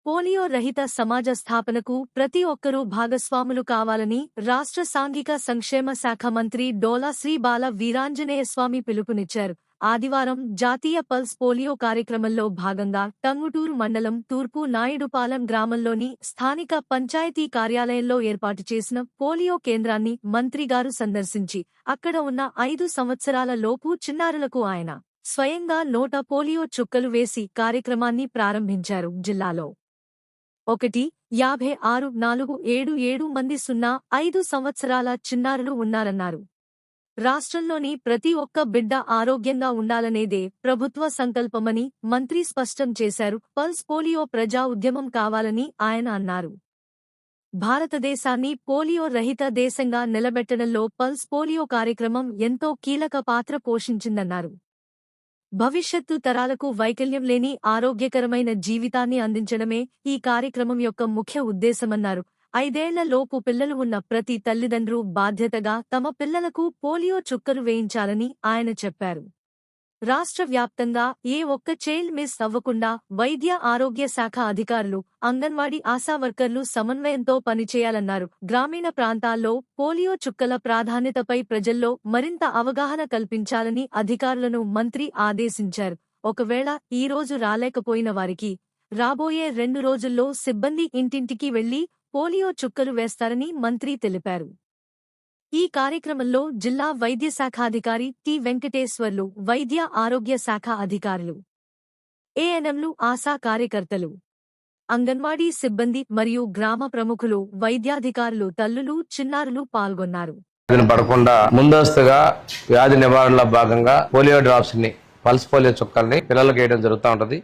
Polio రహిత సమాజ స్థాపనకు ప్రతి ఒక్కరూ భాగస్వాములు కావాలని రాష్ట్ర సాంఘిక సంక్షేమ శాఖ మంత్రి డోలా శ్రీ బాల వీరాంజనేయస్వామి పిలుపునిచ్చారు. ఆదివారం జాతీయ పల్స్ పోలియో కార్యక్రమంలో భాగంగా టంగుటూరు మండలం తూర్పు నాయుడుపాలెం గ్రామంలోని స్థానిక పంచాయతీ కార్యాలయంలో ఏర్పాటు చేసిన పోలియో కేంద్రాన్ని మంత్రిగారు సందర్శించి అక్కడ ఉన్న 5 సంవత్సరాల లోపు చిన్నారులకు ఆయన స్వయంగా నోట పోలియో చుక్కలు వేసి కార్యక్రమాన్ని ప్రారంభించారు. జిల్లాలో 1,56,477 మంది 0-5 సంవత్సరాల చిన్నారులు ఉన్నారన్నారు. రాష్ట్రంలోని ప్రతి ఒక్క బిడ్డ ఆరోగ్యంగా ఉండాలనేదే ప్రభుత్వ సంకల్పమని మంత్రి స్పష్టం చేశారు. పల్స్ పోలియో ప్రజా ఉద్యమం కావాలని ఆయన అన్నారు. భారతదేశాన్ని పోలియో రహిత దేశంగా నిలబెట్టడంలో పల్స్ పోలియో కార్యక్రమం ఎంతో కీలక పాత్ర పోషించిందన్నారు. భవిష్యత్తు తరాలకు వైకల్యం లేని ఆరోగ్యకరమైన జీవితాన్ని అందించడమే ఈ కార్యక్రమం యొక్క ముఖ్య ఉద్దేశమన్నారు. 5 ఏళ్ల లోపు పిల్లలు ఉన్న ప్రతి తల్లిదండ్రు బాధ్యతగా తమ పిల్లలకు పోలియో చుక్కలు వేయించాలని ఆయన చెప్పారు. రాష్ట్ర వ్యాప్తంగా ఏ ఒక్క చైల్డ్ మిస్ అవ్వకుండా వైద్య ఆరోగ్య శాఖ అధికారులు, అంగన్వాడీ ఆశా వర్కర్లు సమన్వయంతో పనిచేయాలన్నారు. గ్రామీణ ప్రాంతాల్లో పోలియో చుక్కల ప్రాధాన్యతపై ప్రజల్లో మరింత అవగాహన కల్పించాలని అధికారులను మంత్రి ఆదేశించారు. ఒకవేళ ఈ రోజు రాలేకపోయిన వారికి రాబోయే 2 రోజుల్లో సిబ్బంది ఇంటింటికి వెళ్లి పోలియో చుక్కలు వేస్తారని మంత్రి తెలిపారు. ఈ కార్యక్రమంలో జిల్లా వైద్య శాఖాధికారి టి వెంకటేశ్వర్లు, వైద్య ఆరోగ్య శాఖ అధికారులు, ఏఎన్ఎంలు, ఆశా కార్యకర్తలు, అంగన్వాడీ సిబ్బంది మరియు గ్రామ ప్రముఖులు, వైద్యాధికారులు, తల్లులు, చిన్నారులు పాల్గొన్నారు. పడకుండా ముందస్తుగా వ్యాధి నివారణలో భాగంగా పోలియో డ్రాప్స్ ని, పల్స్ పోలియో చుక్కల్ని పిల్లలకు వేయడం జరుగుతూ ఉంటది.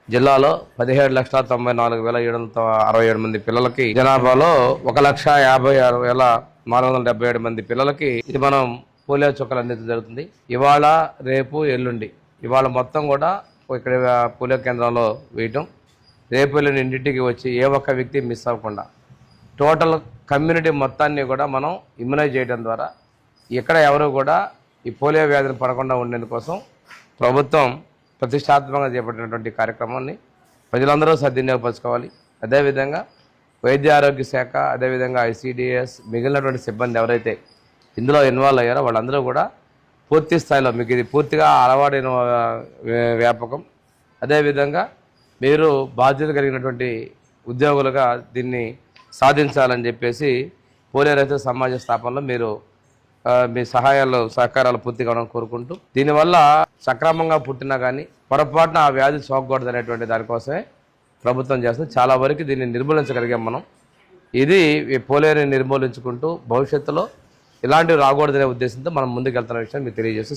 జిల్లాలో 17,94,767 మంది పిల్లలకి, జనాభాలో 1,56,477 మంది పిల్లలకి ఇది మనం పోలియో చుక్కలు అందించడం జరుగుతుంది. ఇవాళ, రేపు, ఎల్లుండి ఇవాళ మొత్తం కూడా ఇక్కడ పోలియో కేంద్రంలో వేయటం, రేపు ఎల్లుండి ఇంటింటికి వచ్చి ఏ ఒక్క వ్యక్తి మిస్ అవ్వకుండా టోటల్ కమ్యూనిటీ మొత్తాన్ని కూడా మనం ఇమ్యునైజ్ చేయడం ద్వారా ఇక్కడ ఎవరు కూడా ఈ పోలియో వ్యాధిని పడకుండా ఉండేందుకోసం ప్రభుత్వం ప్రతిష్టాత్మకంగా చేపట్టినటువంటి కార్యక్రమాన్ని ప్రజలందరూ సద్వినియోగపరచుకోవాలి. అదేవిధంగా వైద్య ఆరోగ్య శాఖ, అదేవిధంగా ICDS, మిగిలినటువంటి సిబ్బంది ఎవరైతే ఇందులో ఇన్వాల్వ్ అయ్యారో వాళ్ళందరూ కూడా పూర్తి స్థాయిలో, మీకు ఇది పూర్తిగా అలవాడైన వ్యాపకం, అదేవిధంగా మీరు బాధ్యత కలిగినటువంటి ఉద్యోగులుగా దీన్ని సాధించాలని చెప్పేసి పోలియో రహిత సమాజ స్థాపనలో మీరు మీ సహకారాలు పూర్తిగా కోరుకుంటూ, దీనివల్ల సక్రమంగా పుట్టినా కానీ పొరపాటున ఆ వ్యాధి సోకకూడదు అనేటువంటి దానికోసమే ప్రభుత్వం చేస్తుంది. చాలా వరకు దీన్ని నిర్మూలించగలిగాం మనం. ఇది పోలియోని నిర్మూలించుకుంటూ భవిష్యత్తులో ఇలాంటివి రాకూడదనే ఉద్దేశంతో మనం ముందుకెళ్తున్న విషయాన్ని మీకు తెలియజేస్తూ